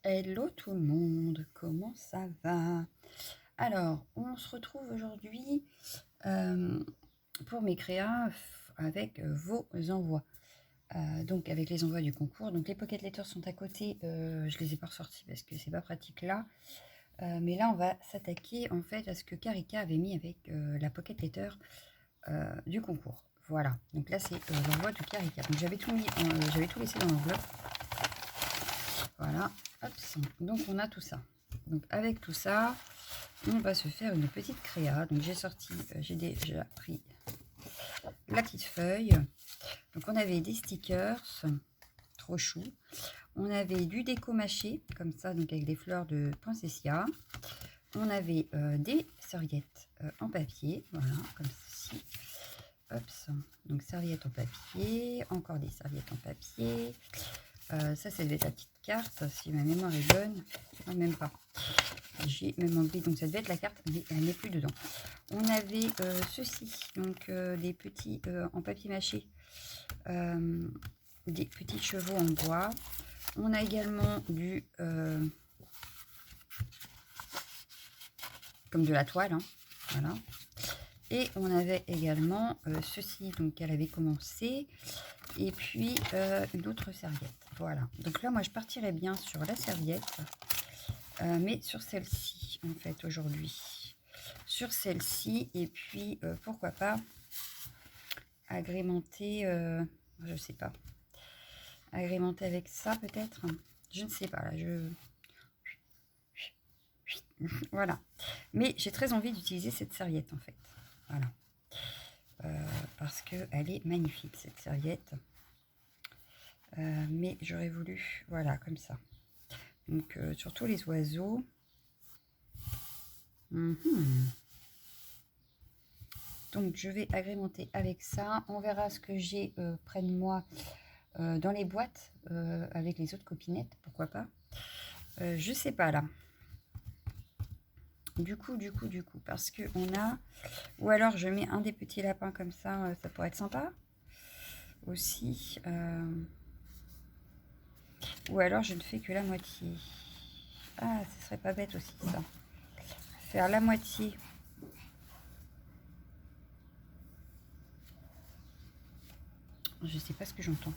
Hello tout le monde, comment ça va? Alors, on se retrouve aujourd'hui pour mes créas avec vos envois. Donc avec les envois du concours. Donc les pocket letters sont à côté, je les ai pas ressortis parce que c'est pas pratique là. Mais là on va s'attaquer en fait à ce que Karika avait mis avec la pocket letter du concours. Voilà, donc là c'est l'envoi de Karika. Donc j'avais tout mis, j'avais tout laissé dans l'enveloppe. Voilà, hop, donc on a tout ça. Donc avec tout ça, on va se faire une petite créa. Donc j'ai sorti, j'ai déjà pris la petite feuille. Donc on avait des stickers, trop chou. On avait du déco mâché, comme ça, donc avec des fleurs de poinsettia. On avait des serviettes en papier, voilà, comme ceci. Hop, donc serviettes en papier, encore des serviettes en papier. Ça devait être la petite carte, si ma mémoire est bonne. Non, même pas. J'ai même enlevé, donc ça devait être la carte, mais elle n'est plus dedans. On avait ceci, donc des petits en papier mâché, des petits chevaux en bois. On a également du comme de la toile, hein, voilà. Et on avait également ceci, donc elle avait commencé, et puis une autre serviette. Voilà. Donc là, moi, je partirais bien sur la serviette, mais sur celle-ci, en fait, aujourd'hui. Sur celle-ci, et puis pourquoi pas agrémenter, je sais pas, agrémenter avec ça peut-être. Je ne sais pas, là, voilà. Mais j'ai très envie d'utiliser cette serviette, en fait. Voilà. Parce qu'elle est magnifique, cette serviette. Mais j'aurais voulu, voilà, comme ça. Donc, surtout les oiseaux. Donc, je vais agrémenter avec ça. On verra ce que j'ai près de moi dans les boîtes avec les autres copinettes, pourquoi pas. Je sais pas là. Du coup, parce que on a... Ou alors, je mets un des petits lapins comme ça, ça pourrait être sympa aussi. Ou alors, je ne fais que la moitié. Ah, ce serait pas bête aussi, ça. Faire la moitié. Je sais pas ce que j'entends.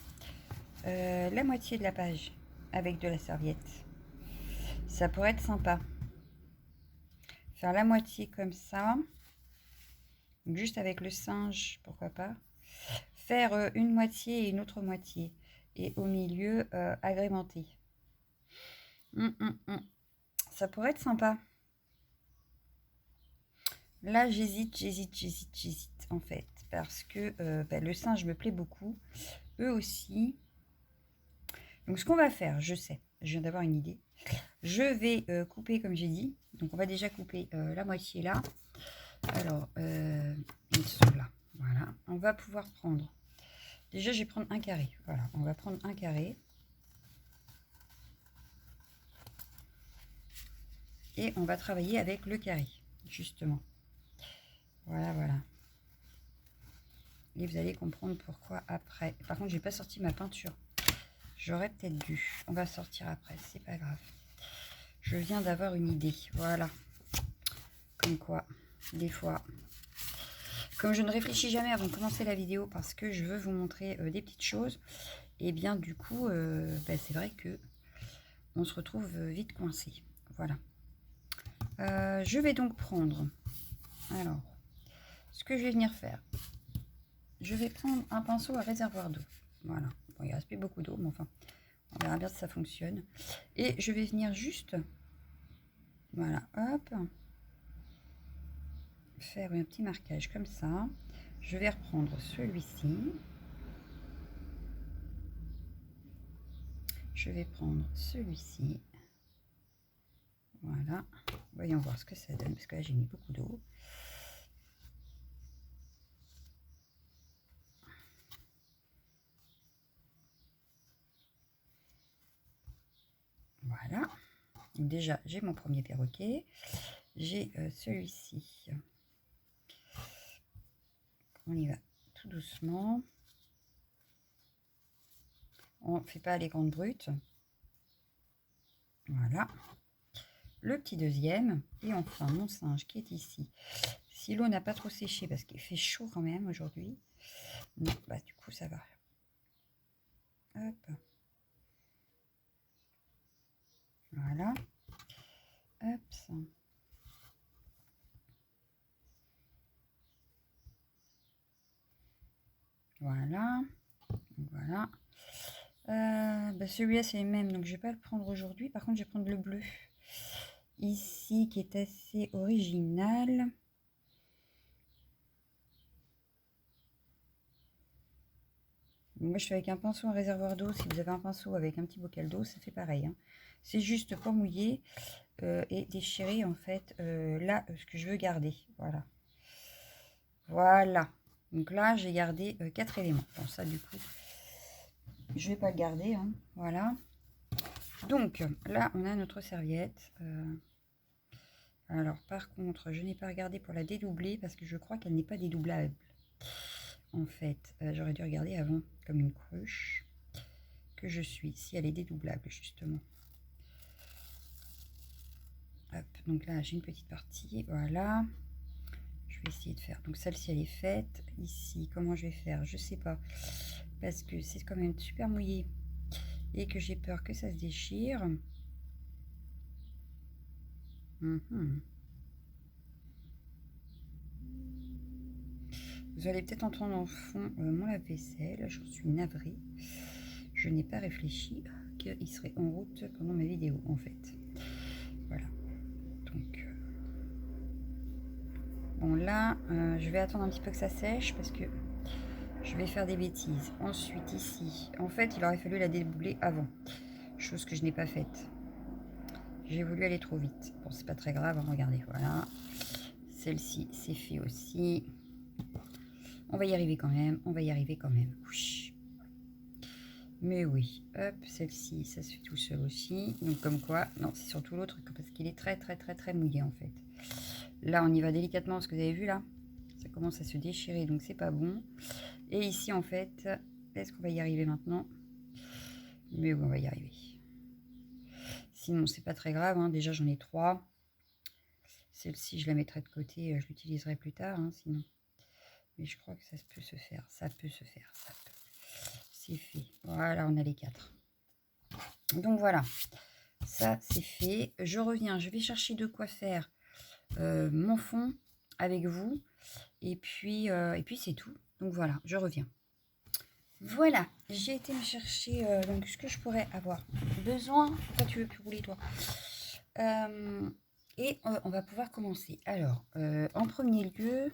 La moitié de la page avec de la serviette. Ça pourrait être sympa. Faire la moitié comme ça. Juste avec le singe, pourquoi pas. Faire une moitié et une autre moitié. Et au milieu, agrémenter. Ça pourrait être sympa. Là, j'hésite en fait. Parce que le singe me plaît beaucoup. Eux aussi. Donc, ce qu'on va faire, je sais. Je viens d'avoir une idée. Je vais couper comme j'ai dit. Donc, on va déjà couper la moitié là. Alors, ils sont là. Voilà. On va pouvoir prendre... Déjà, je vais prendre un carré. Voilà, on va prendre un carré. Et on va travailler avec le carré, justement. Voilà, voilà. Et vous allez comprendre pourquoi après. Par contre, j'ai pas sorti ma peinture. J'aurais peut-être dû. On va sortir après, c'est pas grave. Je viens d'avoir une idée. Voilà. Comme quoi, des fois... Comme je ne réfléchis jamais avant de commencer la vidéo parce que je veux vous montrer des petites choses, et bien du coup, c'est vrai que on se retrouve vite coincé. Voilà. Je vais donc prendre... Alors, ce que je vais venir faire, je vais prendre un pinceau à réservoir d'eau. Voilà. Bon, il ne reste plus beaucoup d'eau, mais enfin, on verra bien si ça fonctionne. Et je vais venir juste, voilà, hop, faire un petit marquage comme ça. Je vais reprendre celui-ci. Je vais prendre celui-ci. Voilà. Voyons voir ce que ça donne, parce que là, j'ai mis beaucoup d'eau. Voilà. Donc déjà, j'ai mon premier perroquet. J'ai celui-ci. On y va tout doucement. On ne fait pas les grandes brutes. Voilà. Le petit deuxième. Et enfin, mon singe qui est ici. Si l'eau n'a pas trop séché, parce qu'il fait chaud quand même aujourd'hui. Non, bah du coup, ça va. Hop. Voilà. Hop. Voilà. Voilà. Bah celui-là, c'est le même, donc je vais pas le prendre aujourd'hui. Par contre, je vais prendre le bleu. Ici, qui est assez original. Moi, je fais avec un pinceau, un réservoir d'eau. Si vous avez un pinceau avec un petit bocal d'eau, ça fait pareil. Hein. C'est juste pour mouiller et déchirer, en fait, là, ce que je veux garder. Voilà. Voilà. Donc là, j'ai gardé 4 éléments. Bon, ça, du coup, je vais pas le garder. Hein. Voilà. Donc, là, on a notre serviette. Alors, par contre, je n'ai pas regardé pour la dédoubler parce que je crois qu'elle n'est pas dédoublable. En fait, j'aurais dû regarder avant, comme une cruche que je suis, si elle est dédoublable, justement. Hop, donc là, j'ai une petite partie, voilà. Je vais essayer de faire, donc celle-ci, elle est faite. Ici, comment je vais faire? Je sais pas, parce que c'est quand même super mouillé et que j'ai peur que ça se déchire. Vous allez peut-être entendre en fond mon lave-vaisselle, j'en suis navrée. Je n'ai pas réfléchi qu'il serait en route pendant ma vidéo, en fait. Voilà. Donc, bon là, je vais attendre un petit peu que ça sèche parce que je vais faire des bêtises. Ensuite, ici, en fait, il aurait fallu la débouler avant. Chose que je n'ai pas faite. J'ai voulu aller trop vite. Bon, c'est pas très grave, hein, regardez, voilà. Celle-ci, c'est fait aussi. On va y arriver quand même, on va y arriver quand même. Ouch. Mais oui, hop, celle-ci, ça se fait tout seul aussi. Donc comme quoi, non, c'est surtout l'autre, parce qu'il est très mouillé en fait. Là, on y va délicatement, parce que vous avez vu là, ça commence à se déchirer, donc c'est pas bon. Et ici, en fait, est-ce qu'on va y arriver maintenant? Mais oui, on va y arriver. Sinon, c'est pas très grave, hein. Déjà, j'en ai 3. Celle-ci, je la mettrai de côté, je l'utiliserai plus tard, hein, sinon. Mais je crois que ça peut se faire, ça peut se faire, ça peut. C'est fait. Voilà, on a les 4. Donc voilà, ça c'est fait. Je reviens, je vais chercher de quoi faire mon fond avec vous. Et puis c'est tout. Donc voilà, je reviens. Voilà, j'ai été me chercher donc ce que je pourrais avoir besoin. Pourquoi tu veux plus rouler toi? Et on va pouvoir commencer. Alors, en premier lieu,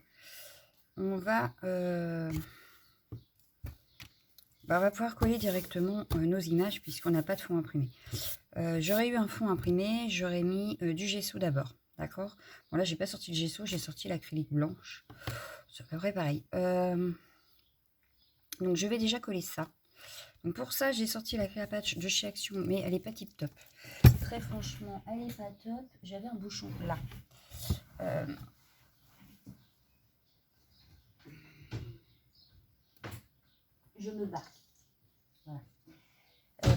on va pouvoir coller directement nos images puisqu'on n'a pas de fond imprimé. J'aurais eu un fond imprimé, j'aurais mis du gesso d'abord. D'accord? Bon là, j'ai pas sorti le gesso, j'ai sorti l'acrylique blanche. C'est à peu près pareil. Donc je vais déjà coller ça. Donc pour ça, j'ai sorti la Créa Patch de chez Action, mais elle est pas tip top. Très franchement, elle est pas top. J'avais un bouchon là. Je me bats. Voilà.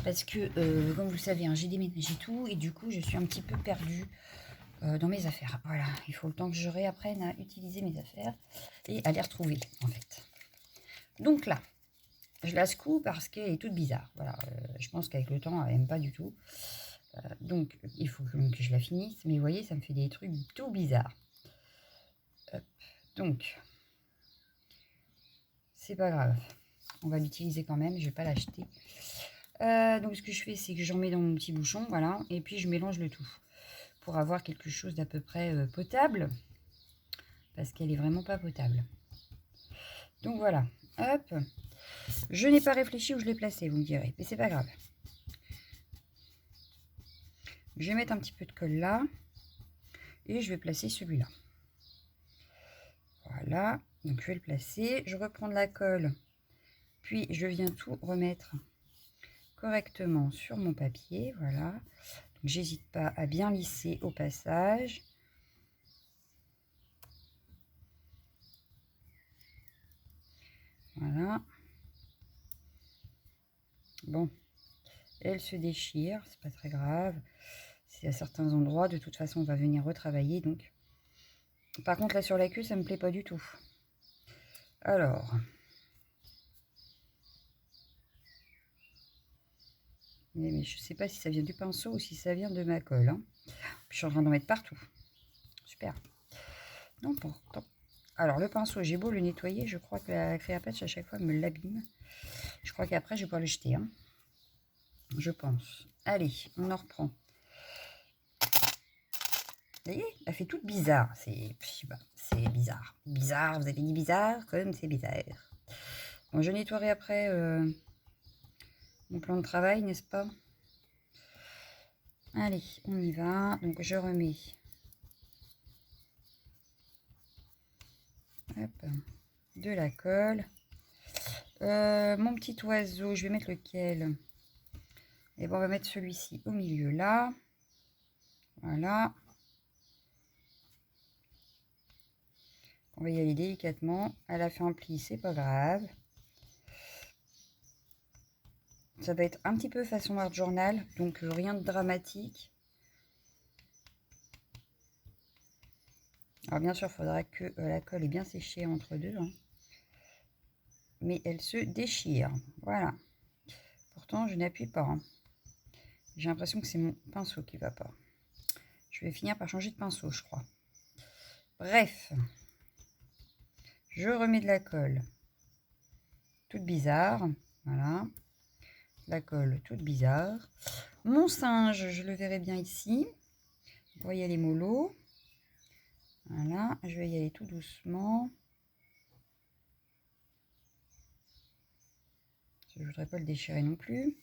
Parce que, comme vous le savez, hein, j'ai déménagé tout et du coup, je suis un petit peu perdue dans mes affaires. Voilà, il faut le temps que je réapprenne à utiliser mes affaires et à les retrouver, en fait. Donc là, je la secoue parce qu'elle est toute bizarre. Voilà, je pense qu'avec le temps, elle n'aime pas du tout. Donc, il faut que je la finisse. Mais vous voyez, ça me fait des trucs tout bizarres. Hop. Donc, c'est pas grave. On va l'utiliser quand même. Je vais pas l'acheter. Donc, ce que je fais, c'est que j'en mets dans mon petit bouchon. Voilà. Et puis, je mélange le tout. Pour avoir quelque chose d'à peu près potable. Parce qu'elle est vraiment pas potable. Donc, voilà. Hop. Je n'ai pas réfléchi où je l'ai placé, vous me direz. Mais c'est pas grave. Je vais mettre un petit peu de colle là. Et je vais placer celui-là. Voilà. Donc je vais le placer. Je reprends de la colle. Puis je viens tout remettre correctement sur mon papier. Voilà. J'hésite pas à bien lisser au passage. Voilà. Bon. Elle se déchire. C'est pas très grave. C'est à certains endroits. De toute façon, on va venir retravailler. Donc, par contre, là, sur la queue, ça me plaît pas du tout. Alors... Mais je sais pas si ça vient du pinceau ou si ça vient de ma colle. Hein. Je suis en train d'en mettre partout. Super. Non, pourtant. Alors, le pinceau, j'ai beau le nettoyer, je crois que la Créapatch, à chaque fois, me l'abîme. Je crois qu'après, je vais pas le jeter. Hein. Je pense. Allez, on en reprend. Vous voyez, elle fait toute bizarre. C'est bizarre. Bizarre, vous avez dit bizarre, comme c'est bizarre. Bon, je nettoierai après mon plan de travail, n'est-ce pas? Allez, on y va. Donc, je remets... Hop, de la colle. Mon petit oiseau, je vais mettre lequel? Et bon, on va mettre celui-ci au milieu là. Voilà. On va y aller délicatement. Elle a fait un pli, c'est pas grave. Ça va être un petit peu façon art journal, donc rien de dramatique. Alors bien sûr, il faudra que la colle est bien séchée entre deux. Hein. Mais elle se déchire. Voilà. Pourtant, je n'appuie pas. Hein. J'ai l'impression que c'est mon pinceau qui va pas. Je vais finir par changer de pinceau, je crois. Bref. Je remets de la colle. Toute bizarre. Voilà. La colle toute bizarre. Mon singe, je le verrai bien ici. On va y aller mollo. Voilà. Je vais y aller tout doucement. Je ne voudrais pas le déchirer non plus.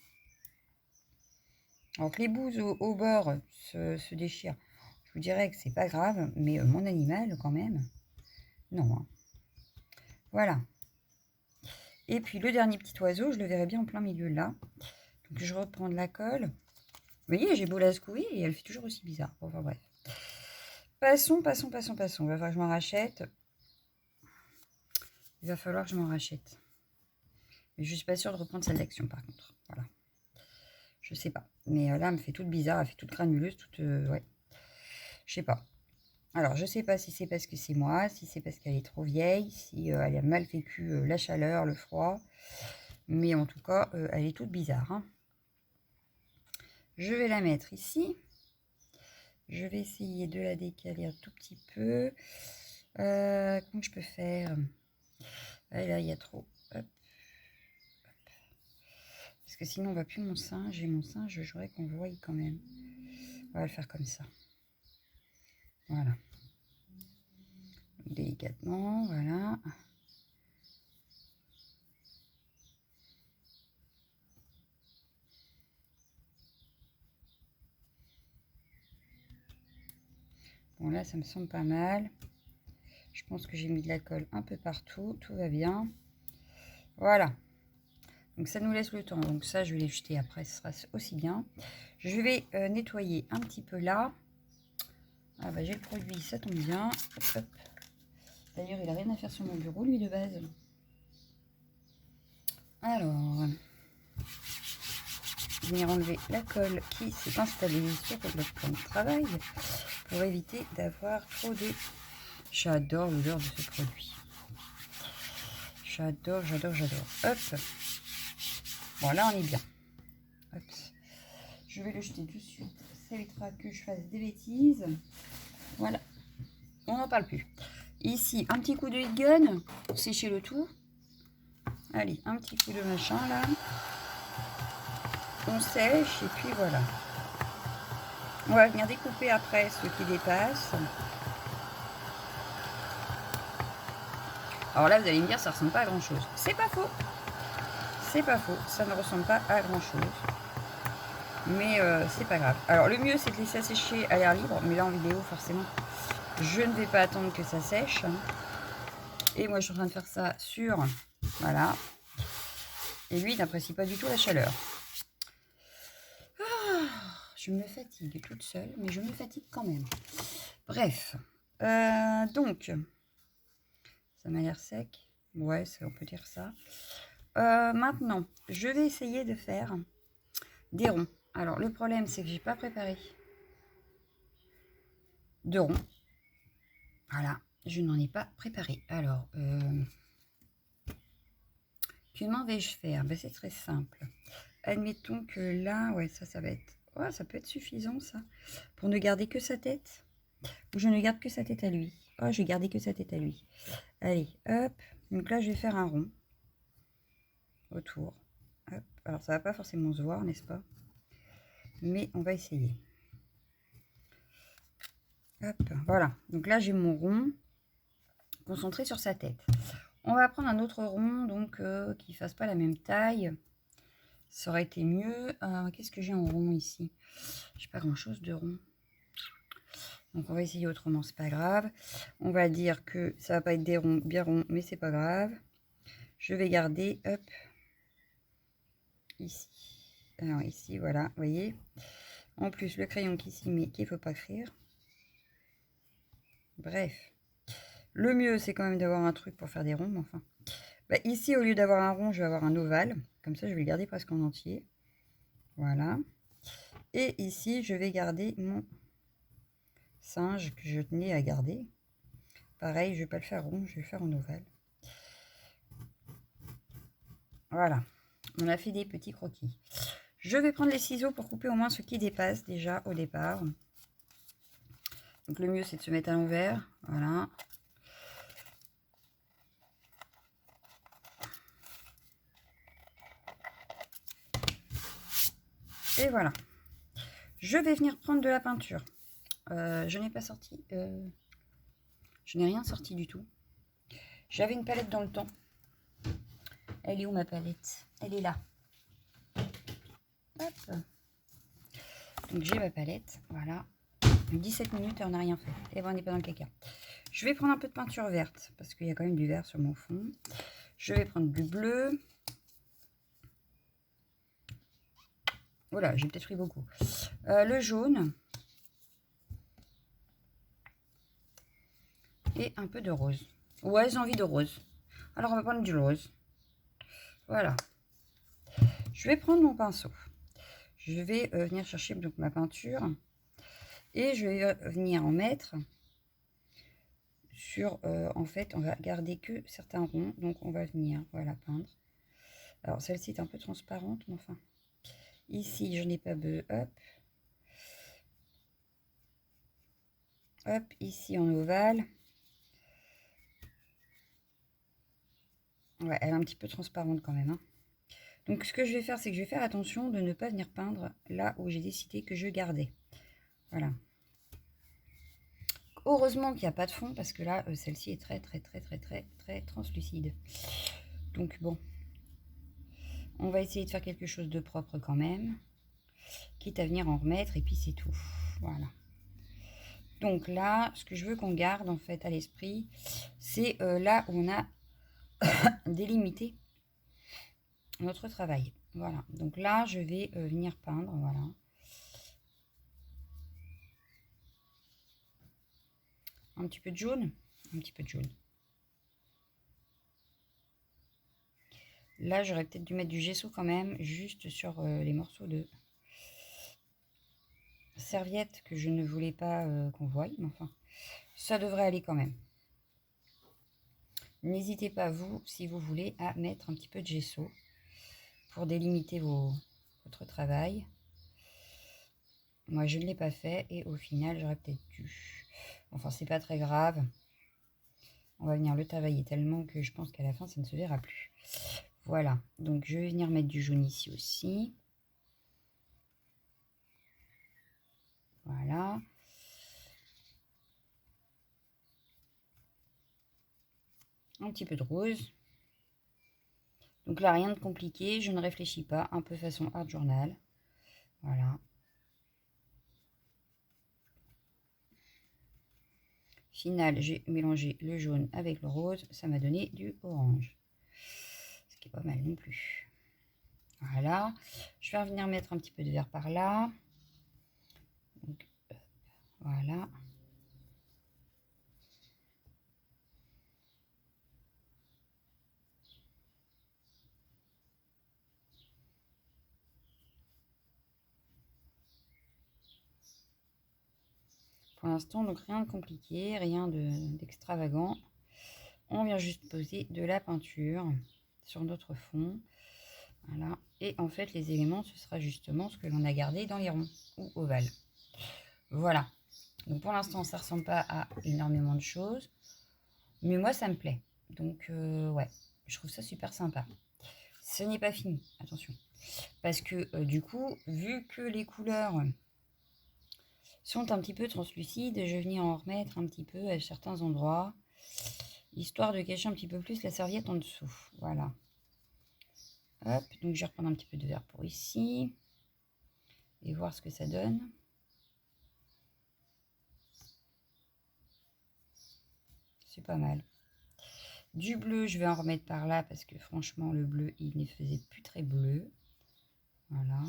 Alors que les bouts au bord se déchirent, je vous dirais que c'est pas grave, mais mon animal quand même, non. Hein. Voilà. Et puis le dernier petit oiseau, je le verrai bien en plein milieu là. Donc je reprends de la colle. Vous voyez, j'ai beau la secouer et elle fait toujours aussi bizarre. Bon, enfin bref. Passons. Il va falloir que je m'en rachète. Il va falloir que je m'en rachète. Mais je suis pas sûre de reprendre celle d'action par contre. Voilà. Je sais pas. Mais là, elle me fait toute bizarre. Elle fait toute granuleuse. Toute... ouais. Je sais pas. Alors, je sais pas si c'est parce que c'est moi, si c'est parce qu'elle est trop vieille, si elle a mal vécu la chaleur, le froid. Mais en tout cas, elle est toute bizarre. Hein. Je vais la mettre ici. Je vais essayer de la décaler un tout petit peu. Comment je peux faire? Ah, là, il y a trop. Hop. Parce que sinon, on ne voit plus mon singe. J'ai mon singe, je voudrais qu'on le voie quand même. On va le faire comme ça. Voilà. Délicatement, voilà. Bon, là, ça me semble pas mal. Je pense que j'ai mis de la colle un peu partout. Tout va bien. Voilà. Donc, ça nous laisse le temps. Donc, ça, je vais les jeter après. Ce sera aussi bien. Je vais nettoyer un petit peu là. Ah, bah, j'ai le produit. Ça tombe bien. Hop, hop. D'ailleurs, il n'a rien à faire sur mon bureau, lui, de base. Alors, je vais enlever la colle qui s'est installée sur le plan de travail pour éviter d'avoir trop de... J'adore l'odeur de ce produit. J'adore. Hop. Bon, là, on est bien. Hop. Je vais le jeter de suite. Ça évitera que je fasse des bêtises. Voilà. On n'en parle plus. Ici, un petit coup de heat gun pour sécher le tout. Allez, un petit coup de machin, là. On sèche, et puis voilà. On va venir découper après ce qui dépasse. Alors là, vous allez me dire, ça ressemble pas à grand chose. C'est pas faux. C'est pas faux. Ça ne ressemble pas à grand chose. Mais c'est pas grave. Alors le mieux, c'est de laisser sécher à l'air libre. Mais là, en vidéo, forcément, je ne vais pas attendre que ça sèche. Et moi, je suis en train de faire ça sur... Voilà. Et lui, il n'apprécie pas du tout la chaleur. Ah, je me fatigue toute seule, mais je me fatigue quand même. Bref. Donc, ça m'a l'air sec. Ouais, on peut dire ça. Maintenant, je vais essayer de faire des ronds. Alors, le problème, c'est que j'ai pas préparé de rond. Voilà, je n'en ai pas préparé. Alors, comment vais-je faire? Ben, c'est très simple. Admettons que là, ouais, ça va être... Oh, ça peut être suffisant, ça. Pour ne garder que sa tête. Ou je ne garde que sa tête à lui. Oh, je vais garder que sa tête à lui. Allez, hop. Donc là, je vais faire un rond. Autour. Hop. Alors, ça va pas forcément se voir, n'est-ce pas? Mais on va essayer. Hop, voilà. Donc là, j'ai mon rond concentré sur sa tête. On va prendre un autre rond, donc qui ne fasse pas la même taille. Ça aurait été mieux. Qu'est-ce que j'ai en rond ici? J'ai pas grand-chose de rond. Donc on va essayer autrement, c'est pas grave. On va dire que ça va pas être des ronds bien ronds, mais c'est pas grave. Je vais garder, hop, ici. Alors ici, voilà, vous voyez. En plus, le crayon qui s'y met, qu'il ne faut pas écrire. Bref. Le mieux, c'est quand même d'avoir un truc pour faire des ronds, mais enfin. Bah, ici, au lieu d'avoir un rond, je vais avoir un ovale. Comme ça, je vais le garder presque en entier. Voilà. Et ici, je vais garder mon singe que je tenais à garder. Pareil, je ne vais pas le faire rond, je vais le faire en ovale. Voilà. On a fait des petits croquis. Je vais prendre les ciseaux pour couper au moins ce qui dépasse déjà au départ. Donc le mieux, c'est de se mettre à l'envers. Voilà. Et voilà. Je vais venir prendre de la peinture. Je n'ai pas sorti... je n'ai rien sorti du tout. J'avais une palette dans le temps. Elle est où ma palette? Elle est là. Hop. Donc j'ai ma palette. Voilà. 17 minutes et on n'a rien fait. Et bon, on n'est pas dans le caca. Je vais prendre un peu de peinture verte. Parce qu'il y a quand même du vert sur mon fond. Je vais prendre du bleu. Voilà, j'ai peut-être pris beaucoup. Le jaune. Et un peu de rose. Ouais, j'ai envie de rose. Alors, on va prendre du rose. Voilà. Je vais prendre mon pinceau. Je vais venir chercher donc ma peinture. Et je vais venir en mettre sur... en fait, on va garder que certains ronds. Donc, on va venir, voilà, peindre. Alors, celle-ci est un peu transparente, mais enfin... Ici, je n'ai pas besoin. Hop. Hop, ici en ovale. Ouais, elle est un petit peu transparente quand même. Hein. Donc, ce que je vais faire, c'est que je vais faire attention de ne pas venir peindre là où j'ai décidé que je gardais. Voilà. Heureusement qu'il n'y a pas de fond, parce que là, celle-ci est très translucide. Donc, bon. On va essayer de faire quelque chose de propre quand même. Quitte à venir en remettre, et puis c'est tout. Voilà. Donc là, ce que je veux qu'on garde, en fait, à l'esprit, c'est là où on a délimité notre travail. Voilà. Donc là, je vais venir peindre, voilà. Un petit peu de jaune. Un petit peu de jaune. Là, j'aurais peut-être dû mettre du gesso quand même, juste sur les morceaux de serviette que je ne voulais pas qu'on voie. Mais enfin, ça devrait aller quand même. N'hésitez pas, vous, si vous voulez, à mettre un petit peu de gesso pour délimiter votre travail. Moi, je ne l'ai pas fait et au final, j'aurais peut-être dû. Enfin, c'est pas très grave. On va venir le travailler tellement que je pense qu'à la fin, ça ne se verra plus. Voilà, donc je vais venir mettre du jaune ici aussi. Voilà. Un petit peu de rose. Donc là, rien de compliqué, je ne réfléchis pas, un peu façon art journal. Voilà. Final, j'ai mélangé le jaune avec le rose, ça m'a donné du orange. Ce qui est pas mal non plus. Voilà. Je vais revenir mettre un petit peu de vert par là. Donc, voilà. Pour l'instant, donc rien de compliqué, rien d'extravagant. On vient juste poser de la peinture sur notre fond. Voilà. Et en fait, les éléments, ce sera justement ce que l'on a gardé dans les ronds ou ovales. Voilà. Donc pour l'instant, ça ne ressemble pas à énormément de choses. Mais moi, ça me plaît. Donc, ouais, je trouve ça super sympa. Ce n'est pas fini, attention. Parce que du coup, vu que les couleurs sont un petit peu translucides, je vais venir en remettre un petit peu à certains endroits, histoire de cacher un petit peu plus la serviette en dessous. Voilà. Hop, donc je vais reprendre un petit peu de vert pour ici. Et voir ce que ça donne. C'est pas mal. Du bleu, je vais en remettre par là parce que franchement, le bleu, il ne faisait plus très bleu. Voilà.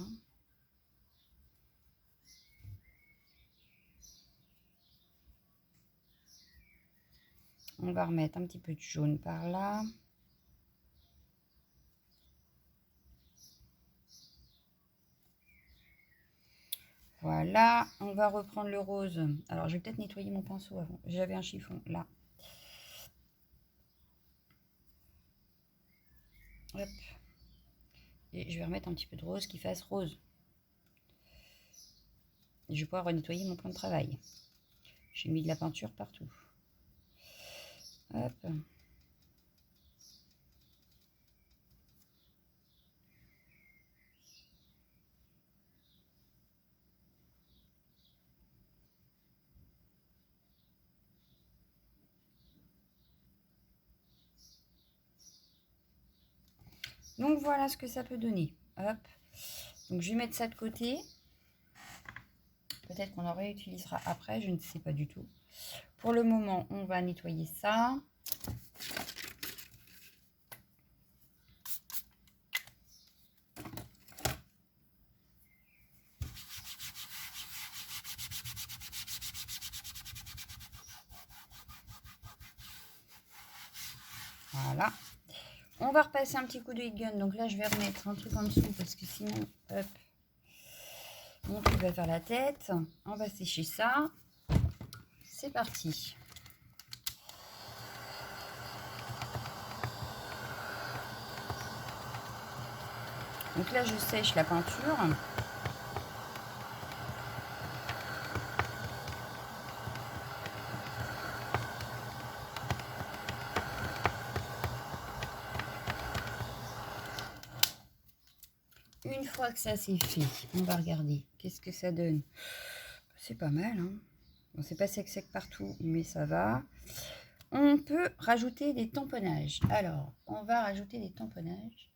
On va remettre un petit peu de jaune par là. Voilà, on va reprendre le rose. Alors, je vais peut-être nettoyer mon pinceau avant. J'avais un chiffon là. Hop. Et je vais remettre un petit peu de rose qui fasse rose. Et je vais pouvoir nettoyer mon plan de travail. J'ai mis de la peinture partout. Hop. Donc voilà ce que ça peut donner. Hop. Donc je vais mettre ça de côté. Peut-être qu'on en réutilisera après, je ne sais pas du tout. Pour le moment, on va nettoyer ça. Voilà. On va repasser un petit coup de heat gun. Donc là, je vais remettre un truc en dessous parce que sinon, hop, mon truc va faire la tête. On va sécher ça. C'est parti. Donc là, je sèche la peinture. Une fois que ça c'est fait, on va regarder qu'est-ce que ça donne. C'est pas mal, hein. Bon, c'est pas sec partout, mais ça va. On peut rajouter des tamponnages. Alors, on va rajouter des tamponnages.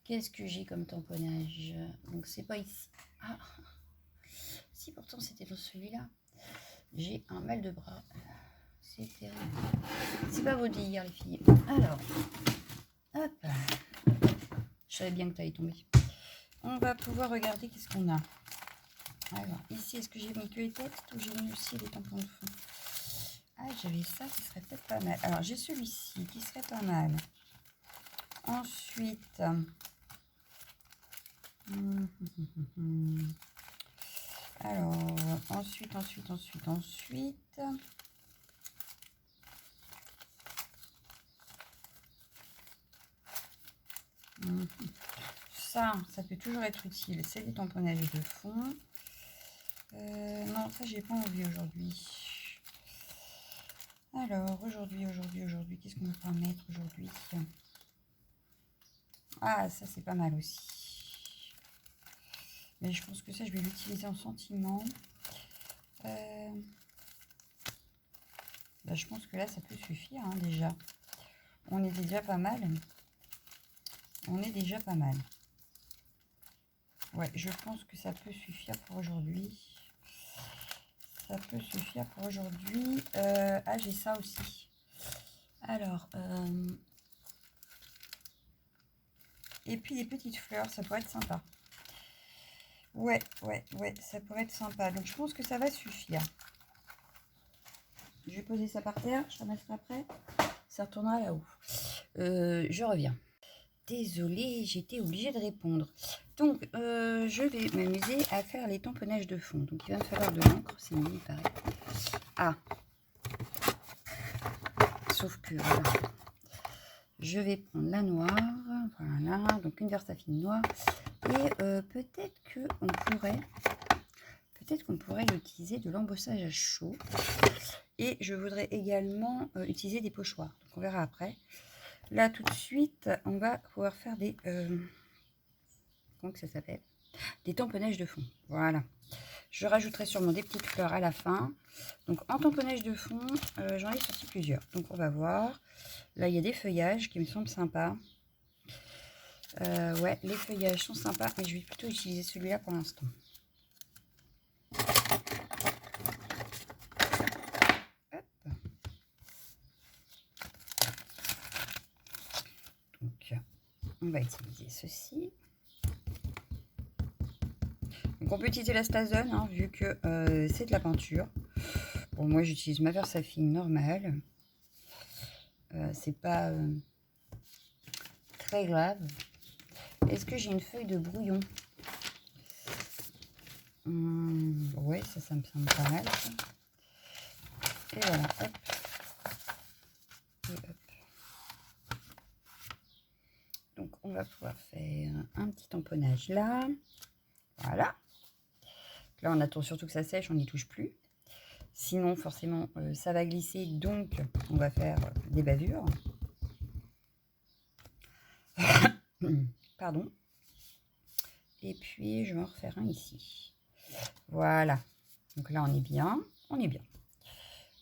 Qu'est-ce que j'ai comme tamponnage? Donc, c'est pas ici. Ah, si pourtant c'était dans celui-là. J'ai un mal de bras. C'est terrible. C'est pas beau délire, les filles. Alors, hop. Je savais bien que tu allais tomber. On va pouvoir regarder qu'est-ce qu'on a. Alors, ici, est-ce que j'ai mis que les textes ou j'ai mis aussi les tampons de fond? Ah, j'avais ça qui serait peut-être pas mal. Alors, j'ai celui-ci qui serait pas mal. Ensuite, alors, ensuite. Ça peut toujours être utile. C'est des tamponnages de fond. Non, ça, j'ai pas envie aujourd'hui. Alors, aujourd'hui, qu'est-ce qu'on va mettre aujourd'hui? Ah, ça, c'est pas mal aussi. Mais je pense que ça, je vais l'utiliser en sentiment. Bah, je pense que là, ça peut suffire, hein, déjà. On est déjà pas mal. Ouais, je pense que ça peut suffire pour aujourd'hui. Ah, j'ai ça aussi. Alors, et puis des petites fleurs, ça pourrait être sympa. Ouais, ça pourrait être sympa. Donc, je pense que ça va suffire. Je vais poser ça par terre, je ramasserai après. Ça retournera là-haut. Je reviens. désolée, j'étais obligée de répondre. Donc, je vais m'amuser à faire les tamponnages de fond. Donc, il va me falloir de l'encre, c'est mieux, il paraît. Ah, sauf que, voilà. Je vais prendre la noire, voilà, donc une Versafine noire. Et peut-être qu'on pourrait utiliser de l'embossage à chaud. Et je voudrais également utiliser des pochoirs. Donc, on verra après. Là, tout de suite, on va pouvoir faire des... comment que ça s'appelle? Des tamponnages de fond. Voilà. Je rajouterai sûrement des petites fleurs à la fin. Donc, en tamponnage de fond, j'en ai sorti plusieurs. Donc, on va voir. Là, il y a des feuillages qui me semblent sympas. Ouais, les feuillages sont sympas, mais je vais plutôt utiliser celui-là pour l'instant. Donc, on va utiliser ceci. Donc, on peut utiliser la Stazone, hein, vu que c'est de la peinture. Bon, moi, j'utilise ma Versafine normale. C'est pas très grave. Est-ce que j'ai une feuille de brouillon? Ouais, ça me semble pas mal. Ça. Et voilà, hop. Et hop. Donc, on va pouvoir faire un petit tamponnage là. Voilà. Là, on attend surtout que ça sèche, on n'y touche plus. Sinon, forcément, ça va glisser, donc on va faire des bavures. Pardon. Et puis, je vais en refaire un ici. Voilà. Donc là, on est bien. On est bien.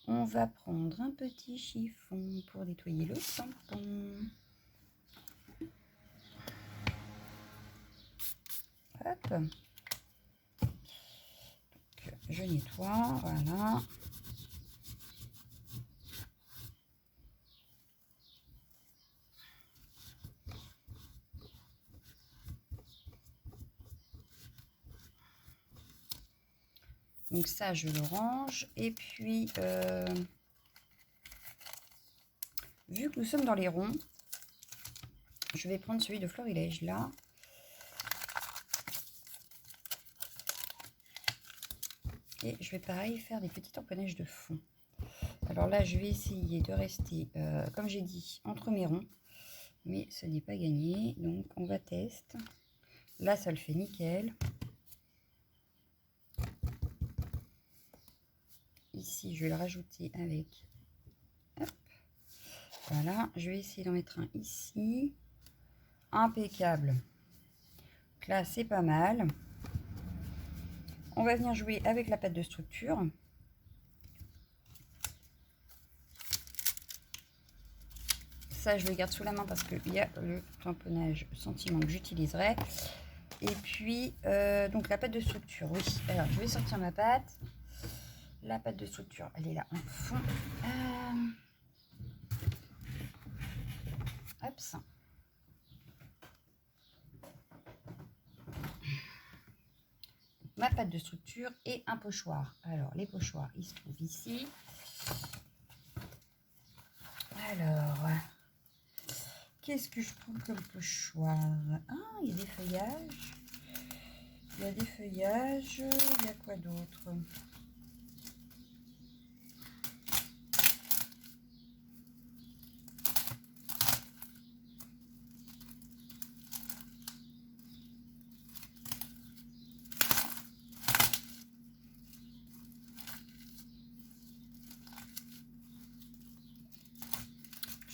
On va prendre un petit chiffon pour nettoyer le tampon. Hop. Donc, je nettoie. Voilà. Donc ça, je le range. Et puis, vu que nous sommes dans les ronds, je vais prendre celui de Florilège là. Et je vais pareil faire des petits tamponnages de fond. Alors là, je vais essayer de rester, comme j'ai dit, entre mes ronds. Mais ce n'est pas gagné. Donc, on va tester. Là, ça le fait nickel. Ici, je vais le rajouter avec... Hop. Voilà. Je vais essayer d'en mettre un ici. Impeccable. Donc là, c'est pas mal. On va venir jouer avec la pâte de structure. Ça, je le garde sous la main parce qu'il y a le tamponnage sentiment que j'utiliserai. Et puis, donc la pâte de structure, oui. Alors, je vais sortir ma pâte. La pâte de structure, elle est là en fond. Hop, ça. Ma pâte de structure et un pochoir. Alors, les pochoirs, ils se trouvent ici. Alors, qu'est-ce que je prends comme pochoir? Ah, il y a des feuillages. Il y a des feuillages. Il y a quoi d'autre?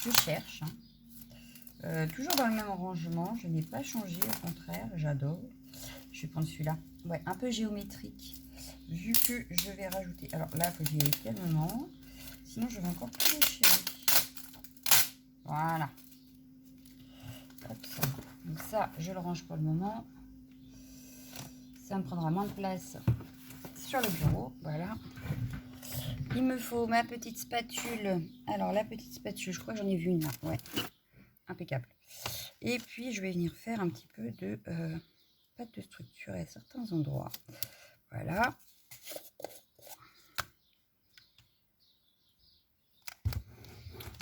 Je cherche. Toujours dans le même rangement. Je n'ai pas changé, au contraire. J'adore. Je vais prendre celui-là. Ouais, un peu géométrique. Vu que je vais rajouter... Alors là, il faut que j'y aille calmement. Sinon, je vais encore tout déchirer. Voilà. Hop, ça. Donc ça, je le range pour le moment. Ça me prendra moins de place sur le bureau. Voilà. Il me faut ma petite spatule. Alors, la petite spatule, je crois que j'en ai vu une là. Ouais, impeccable. Et puis, je vais venir faire un petit peu de pâte de structure à certains endroits. Voilà.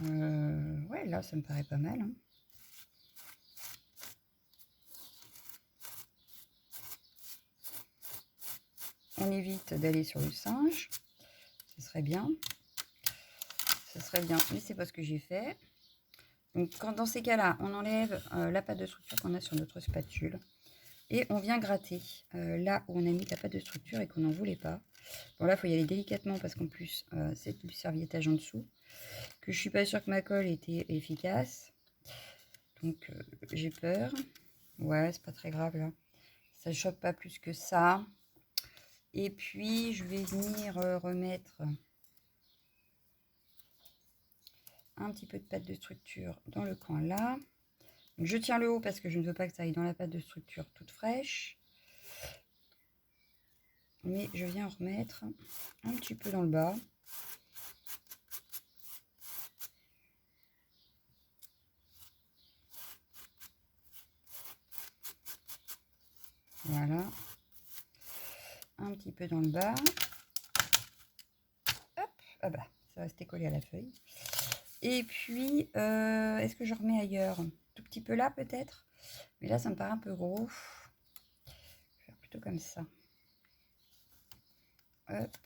Ouais, là, ça me paraît pas mal. Hein. on évite d'aller sur le singe. Ce serait bien. Ce serait bien, mais c'est pas ce que j'ai fait. Donc, dans ces cas-là, on enlève la pâte de structure qu'on a sur notre spatule. Et on vient gratter là où on a mis la pâte de structure et qu'on n'en voulait pas. Bon, là, il faut y aller délicatement parce qu'en plus, c'est du serviettage en dessous. Que je suis pas sûre que ma colle était efficace. Donc, j'ai peur. Ouais, c'est pas très grave là. Ça choque pas plus que ça. Et puis, je vais venir remettre un petit peu de pâte de structure dans le coin là. Donc, je tiens le haut parce que je ne veux pas que ça aille dans la pâte de structure toute fraîche. Mais je viens en remettre un petit peu dans le bas. Voilà. Un petit peu dans le bas. Hop. Ah bah, ça restait collé à la feuille. Et puis, est-ce que je remets ailleurs? Tout petit peu là peut-être? Mais là, ça me paraît un peu gros. Je vais faire plutôt comme ça. Hop.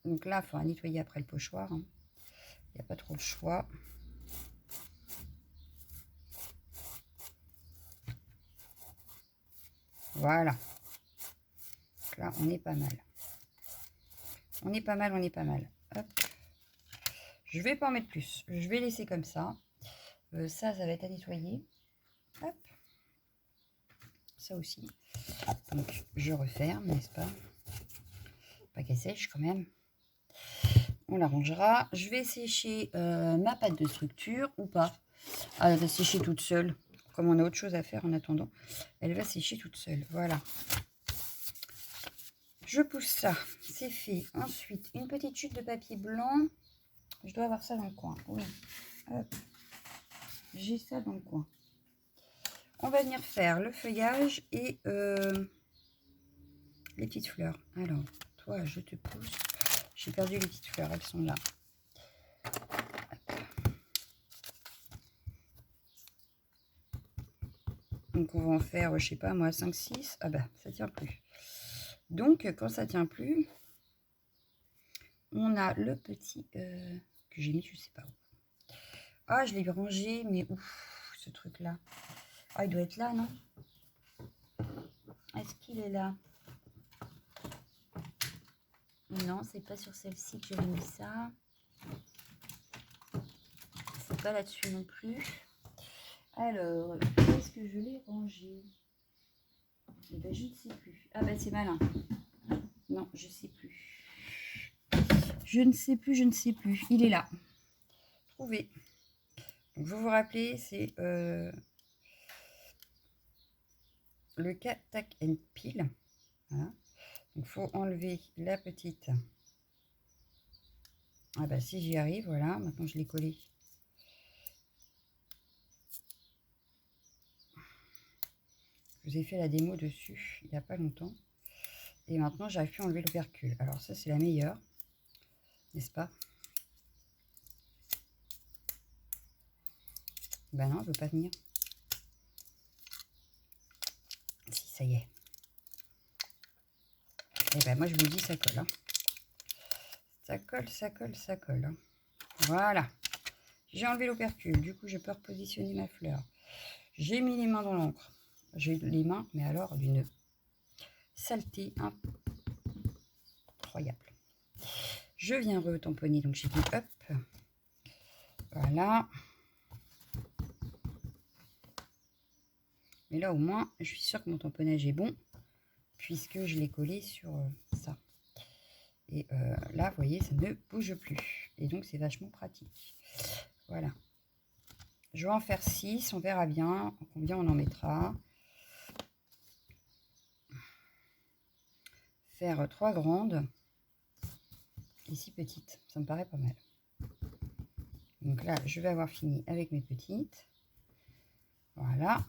Donc là, il faudra nettoyer après le pochoir. Il n'y a pas trop de choix. Voilà. Donc là, on est pas mal. On est pas mal, on est pas mal. Hop. Je vais pas en mettre plus. Je vais laisser comme ça. Ça va être à nettoyer. Hop. Ça aussi. Donc, je referme, n'est-ce pas? Pas qu'elle sèche quand même. On l'arrangera. Je vais sécher ma pâte de structure ou pas. Ah, elle va sécher toute seule. Comme on a autre chose à faire en attendant, elle va sécher toute seule. Voilà. Je pousse ça. C'est fait. Ensuite, une petite chute de papier blanc. Je dois avoir ça dans le coin. Oui. Hop. J'ai ça dans le coin. On va venir faire le feuillage et les petites fleurs. Alors, toi, je te pousse. J'ai perdu les petites fleurs. Elles sont là. Donc, on va en faire, je sais pas, moi, 5, 6. Ah bah, ça tient plus. Donc, quand ça tient plus, on a le petit que j'ai mis, je sais pas où. Ah, je l'ai rangé, mais ouf, ce truc-là. Ah, il doit être là, non? Est-ce qu'il est là? Non, c'est pas sur celle-ci que j'avais mis ça. C'est pas là-dessus non plus. Alors, où est-ce que je l'ai rangé? Eh ben, je ne sais plus. Ah ben, c'est malin. Non, je sais plus. Je ne sais plus, je ne sais plus. Il est là. Trouvé. Donc, vous vous rappelez, c'est le Cut Tack and Peel. Voilà. Donc, il faut enlever la petite. Ah bah si j'y arrive, voilà. Maintenant, je l'ai collé. Je vous ai fait la démo dessus il n'y a pas longtemps. Et maintenant, j'arrive plus à enlever l'opercule. Alors ça, c'est la meilleure. N'est-ce pas? Ben non, elle ne veut pas venir. Si, ça y est. Et ben moi, je vous dis, ça colle. Hein. Ça colle, ça colle, ça colle. Hein. Voilà. J'ai enlevé l'opercule. Du coup, je peux repositionner ma fleur. J'ai mis les mains dans l'encre. J'ai les mains, mais alors d'une saleté incroyable. Je viens retamponner, donc j'ai dit hop. Voilà. Mais là, au moins, je suis sûre que mon tamponnage est bon, puisque je l'ai collé sur ça. Et là, vous voyez, ça ne bouge plus. Et donc, c'est vachement pratique. Voilà. Je vais en faire 6, on verra bien combien on en mettra. Faire 3 grandes et 6 petites, ça me paraît pas mal. Donc là, je vais avoir fini avec mes petites. Voilà.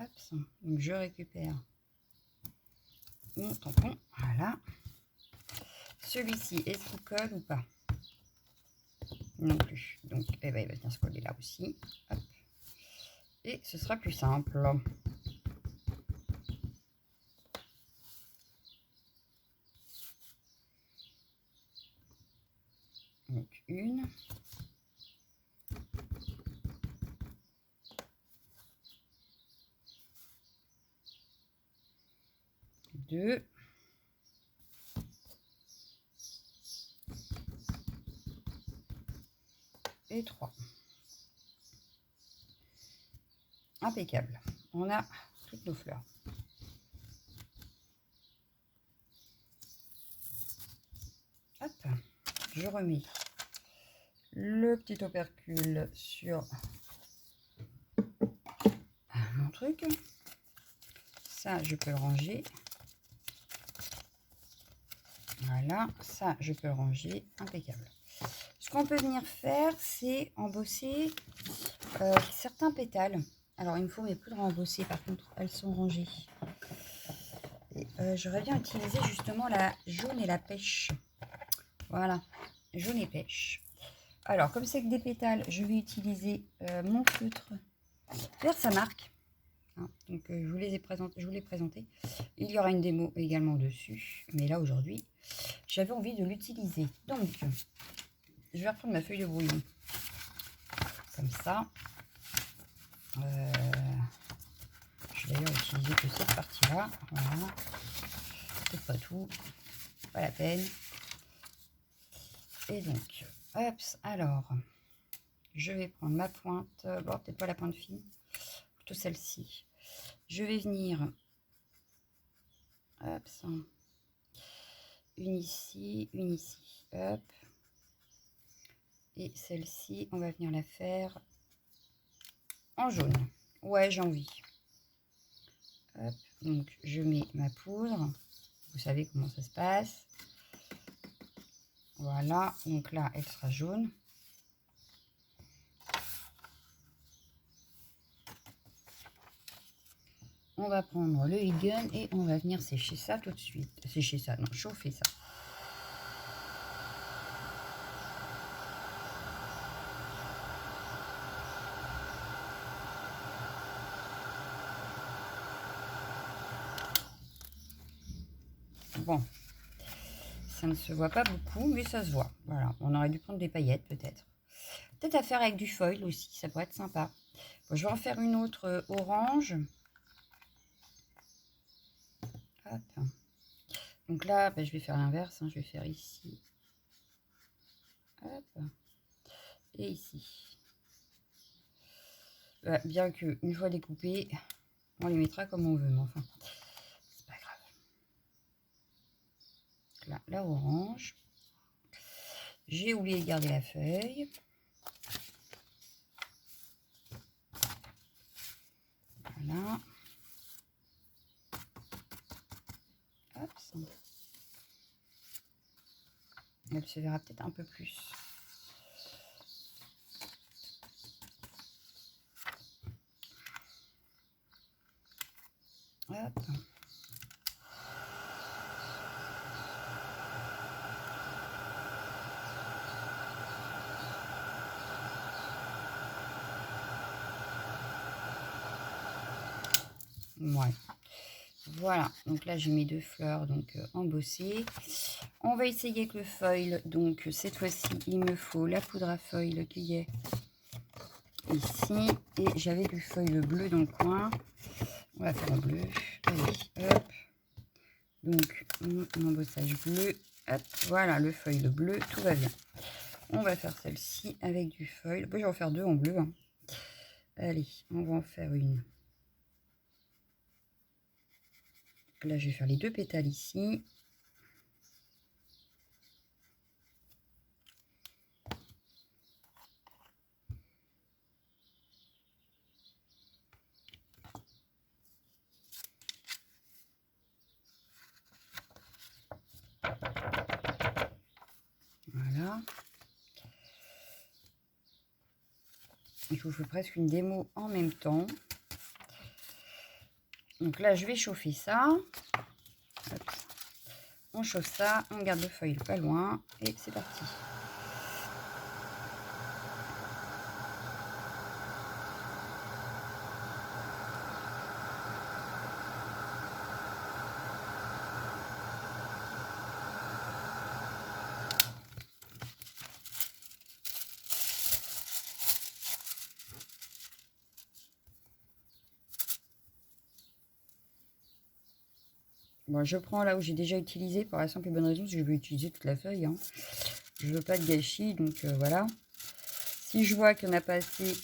Hop, donc je récupère mon tampon. Voilà. Celui-ci, est-ce qu'il colle ou pas? Non plus. Donc, eh ben, il va bien se coller là aussi. Hop. et ce sera plus simple. Donc une. Deux. Et 3. Impeccable. On a toutes nos fleurs. Hop, je remets le petit opercule sur mon truc. Ça, je peux le ranger. Voilà, ça, je peux le ranger. Impeccable. Ce qu'on peut venir faire, c'est embosser certains pétales. Alors, il me faut mes poudres à embosser. Par contre, elles sont rangées. J'aurais bien utilisé justement la jaune et la pêche. Voilà, jaune et pêche. Alors, comme c'est que des pétales, je vais utiliser mon feutre Versa marque. Hein, donc, je vous l'ai présenté. Il y aura une démo également dessus. Mais là, aujourd'hui, j'avais envie de l'utiliser. Donc, je vais reprendre ma feuille de brouillon. Comme ça. Je vais d'ailleurs utiliser que cette partie-là. Voilà. C'est pas tout. Pas la peine. Et donc, hop, alors, je vais prendre ma pointe. Bon, peut-être pas la pointe fine. Plutôt celle-ci. Je vais venir. Hop, ça. Une ici, hop. Et celle-ci, on va venir la faire en jaune. Ouais, j'ai envie. Hop, donc je mets ma poudre. Vous savez comment ça se passe. Voilà, donc là, elle sera jaune. On va prendre le heat gun et on va venir sécher ça tout de suite. Sécher ça, non, chauffer ça. Bon, ça ne se voit pas beaucoup, mais ça se voit. Voilà, on aurait dû prendre des paillettes peut-être. Peut-être à faire avec du foil aussi, ça pourrait être sympa. Bon, je vais en faire une autre orange. Hop. Donc là, bah, je vais faire l'inverse, hein, je vais faire ici. Hop. Et ici. Bien que une fois découpé, on les mettra comme on veut, mais enfin, c'est pas grave. Là, la orange. J'ai oublié de garder la feuille. Voilà. Hop. Elle se verra peut-être un peu plus. Hop. Ouais. Voilà, donc là j'ai mes deux fleurs donc embossées. On va essayer avec le foil. Donc cette fois-ci, il me faut la poudre à foil qui est ici. Et j'avais du foil bleu dans le coin. On va faire en bleu. Allez, hop. Donc mon embossage bleu. Hop, voilà le foil bleu, tout va bien. On va faire celle-ci avec du foil. Bon, je vais en faire deux en bleu. Hein. Allez, on va en faire une. Là, je vais faire les deux pétales ici. Voilà. Il faut presque une démo en même temps. Donc là, je vais chauffer ça. Hop. On chauffe ça, on garde le foil pas loin et c'est parti. Bon, je prends là où j'ai déjà utilisé pour la simple et bonne raison que je veux utiliser toute la feuille. Hein. Je veux pas de gâchis, donc voilà. Si je vois qu'il n'y en a pas assez,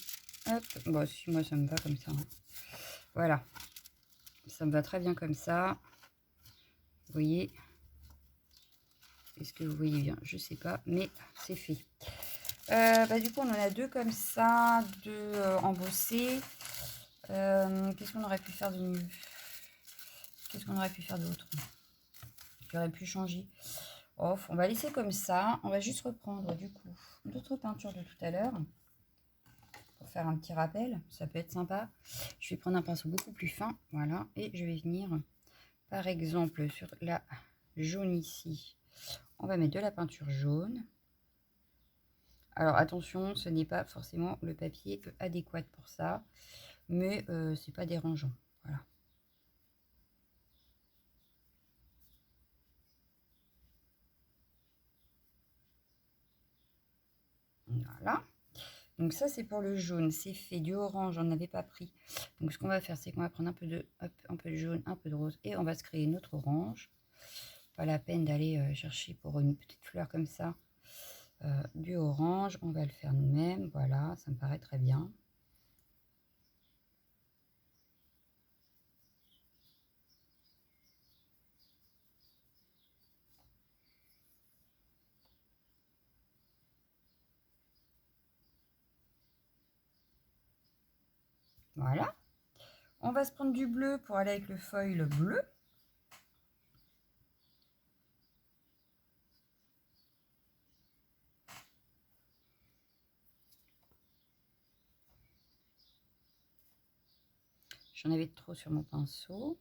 hop, bon, si moi ça me va comme ça. Hein. Voilà, ça me va très bien comme ça. Vous voyez, est-ce que vous voyez bien? Je sais pas, mais c'est fait. Bah, du coup, on en a deux comme ça, deux embossés. Qu'est-ce qu'on aurait pu faire de mieux? Qu'est-ce qu'on aurait pu faire d'autre? J'aurais pu changer. Oh, on va laisser comme ça. On va juste reprendre du coup d'autres peintures de tout à l'heure pour faire un petit rappel. Ça peut être sympa. Je vais prendre un pinceau beaucoup plus fin. Voilà. Et je vais venir, par exemple, sur la jaune ici. On va mettre de la peinture jaune. Alors attention, ce n'est pas forcément le papier adéquat pour ça. Mais c'est pas dérangeant. Voilà. Voilà. Donc ça, c'est pour le jaune. C'est fait. Du orange, j'en avais pas pris. Donc ce qu'on va faire, c'est qu'on va prendre un peu de, hop, un peu de jaune, un peu de rose. Et on va se créer notre orange. Pas la peine d'aller chercher pour une petite fleur comme ça. Du orange, on va le faire nous-mêmes. Voilà, ça me paraît très bien. Voilà. On va se prendre du bleu pour aller avec le foil bleu. J'en avais trop sur mon pinceau.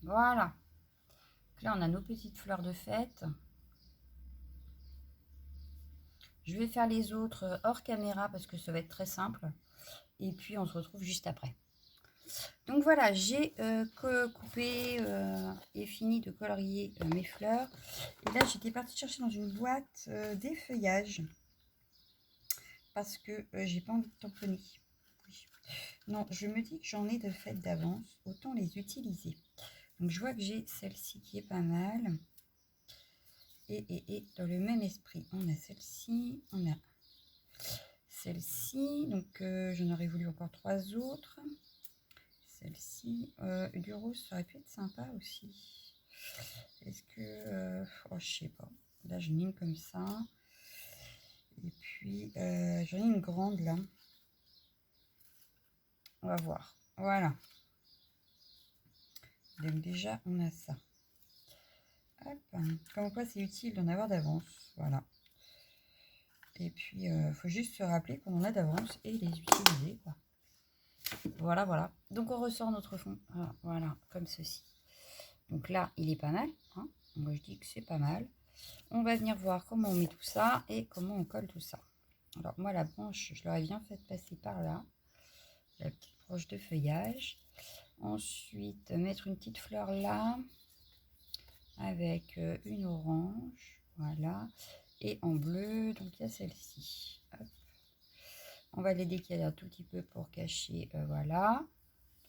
Voilà. Donc là, on a nos petites fleurs de fête. Je vais faire les autres hors caméra parce que ça va être très simple. Et puis, on se retrouve juste après. Donc voilà, j'ai coupé et fini de colorier mes fleurs. Et là, j'étais partie chercher dans une boîte des feuillages. Parce que j'ai pas envie de tamponner. Oui. Non, je me dis que j'en ai de fait d'avance. Autant les utiliser. Donc je vois que j'ai celle-ci qui est pas mal. Et dans le même esprit, on a celle-ci, on a celle-ci. Donc j'en aurais voulu encore 3 autres. Celle-ci, du rose, ça aurait pu être sympa aussi. Est-ce que... oh, je sais pas. Là, j'en ai une comme ça. Et puis, j'en ai une grande là. On va voir. Voilà. Donc déjà, on a ça. Hop. Comme quoi, c'est utile d'en avoir d'avance. Voilà. Et puis, il faut juste se rappeler qu'on en a d'avance et les utiliser, quoi. Voilà, voilà. Donc, on ressort notre fond. Voilà, comme ceci. Donc là, il est pas mal. Hein. Moi, je dis que c'est pas mal. On va venir voir comment on met tout ça et comment on colle tout ça. Alors, moi, la branche, je l'aurais bien fait passer par là. La petite branche de feuillage. Ensuite, mettre une petite fleur là. Avec une orange. Voilà. Et en bleu, donc il y a celle-ci. On va les décaler un tout petit peu pour cacher. Voilà.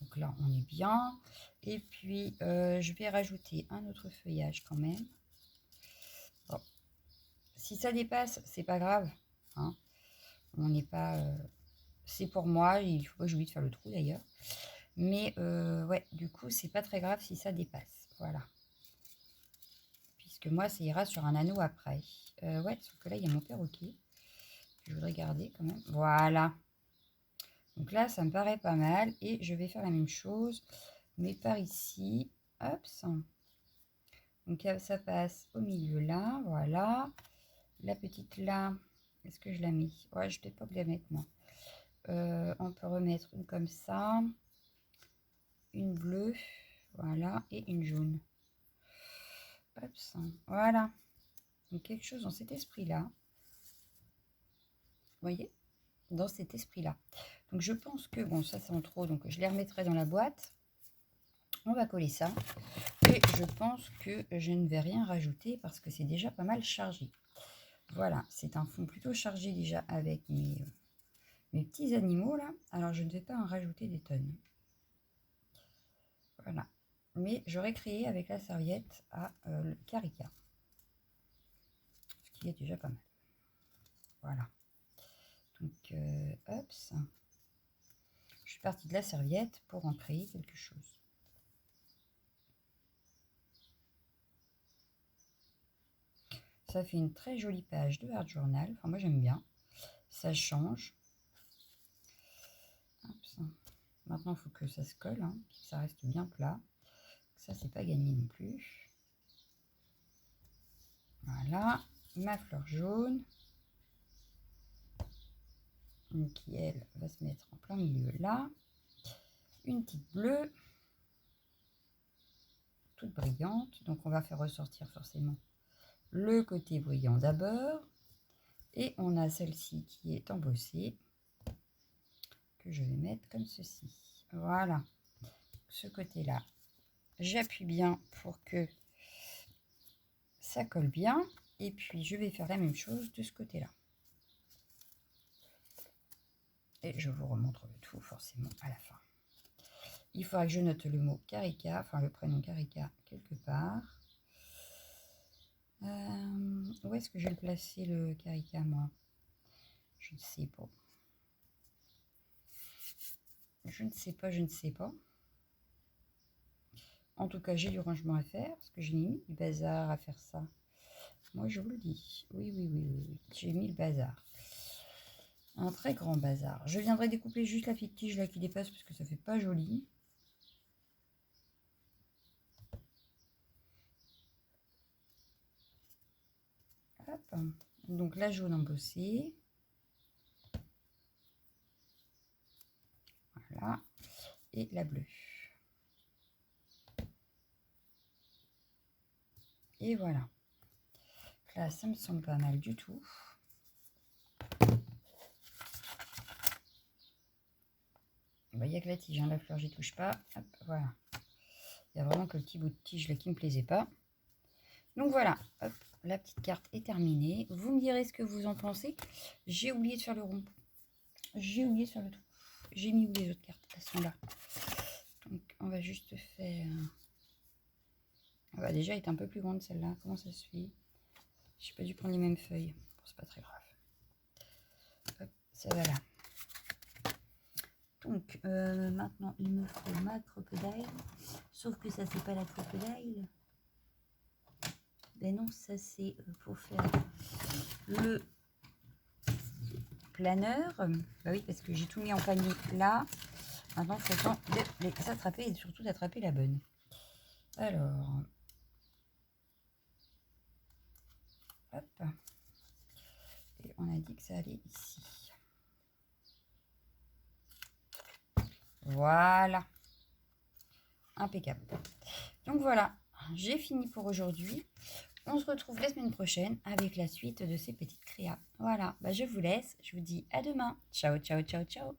Donc là, on est bien. Et puis, je vais rajouter un autre feuillage quand même. Bon. Si ça dépasse, c'est pas grave. Hein. On n'est pas... c'est pour moi. Il faut pas que j'oublie de faire le trou d'ailleurs. Mais ouais, du coup, c'est pas très grave si ça dépasse. Voilà. Puisque moi, ça ira sur un anneau après. Ouais, sauf que là, il y a mon perroquet. Je voudrais garder quand même. Voilà. Donc là, ça me paraît pas mal. Et je vais faire la même chose. Mais par ici. Hop. Donc ça passe au milieu là, voilà. La petite là, est-ce que je la mets? Ouais, je ne vais pas la mettre moi. On peut remettre une comme ça, une bleue, voilà, et une jaune. Hop, ça, voilà. Donc quelque chose dans cet esprit-là. Vous voyez? Dans cet esprit-là. Donc je pense que, bon, ça c'est en trop, donc je les remettrai dans la boîte. On va coller ça. Et je pense que je ne vais rien rajouter parce que c'est déjà pas mal chargé. Voilà, c'est un fond plutôt chargé déjà avec mes petits animaux là. Alors je ne vais pas en rajouter des tonnes. Voilà. Mais j'aurais créé avec la serviette à le Carica. Ce qui est déjà pas mal. Voilà. Donc, hop. Je suis partie de la serviette pour en créer quelque chose. Ça fait une très jolie page de Art Journal. Enfin, moi, j'aime bien. Ça change. Hop. Maintenant, il faut que ça se colle, hein, que ça reste bien plat. Ça, c'est pas gagné non plus. Voilà. Ma fleur jaune. Qui, elle, va se mettre en plein milieu là. Une petite bleue. Toute brillante. Donc, on va faire ressortir forcément le côté brillant d'abord. Et on a celle-ci qui est embossée. Que je vais mettre comme ceci. Voilà. Ce côté-là, j'appuie bien pour que ça colle bien. Et puis, je vais faire la même chose de ce côté-là. Et je vous remontre le tout forcément à la fin. Il faudra que je note le mot Carica, enfin le prénom Carica quelque part. Où est-ce que je vais le placer le Carica, moi? Je ne sais pas. Je ne sais pas, je ne sais pas. En tout cas, j'ai du rangement à faire, parce que j'ai mis du bazar à faire ça. Moi, je vous le dis. Oui, oui, oui, oui, oui. J'ai mis le bazar. Un très grand bazar. Je viendrai découper juste la petite tige là qui dépasse, parce que ça fait pas joli. Hop. Donc la jaune embossée. Voilà. Et la bleue. Et voilà. Là, ça me semble pas mal du tout. Il n'y a que la tige, hein, la fleur, j'y touche pas. Hop, voilà. Il y a vraiment que le petit bout de tige là qui me plaisait pas. Donc voilà, hop, la petite carte est terminée. Vous me direz ce que vous en pensez. J'ai oublié de faire le rond. J'ai oublié de faire le tout. J'ai mis où les autres cartes? Elles sont là. Donc on va juste faire... Ah bah, déjà, elle est un peu plus grande celle-là. Comment ça se fait? J'ai pas dû prendre les mêmes feuilles. Bon, c'est pas très grave. Hop, ça va là. Donc, maintenant, il me faut ma crocodile. Sauf que ça, c'est pas la crocodile. Ben non, ça, c'est pour faire le planeur. Bah oui, parce que j'ai tout mis en panier là. Maintenant, il faut temps de les attraper et surtout d'attraper la bonne. Alors, hop. Et on a dit que ça allait ici. Voilà. Impeccable. Donc voilà, j'ai fini pour aujourd'hui. On se retrouve la semaine prochaine avec la suite de ces petites créas. Voilà, bah je vous laisse. Je vous dis à demain. Ciao, ciao, ciao, ciao.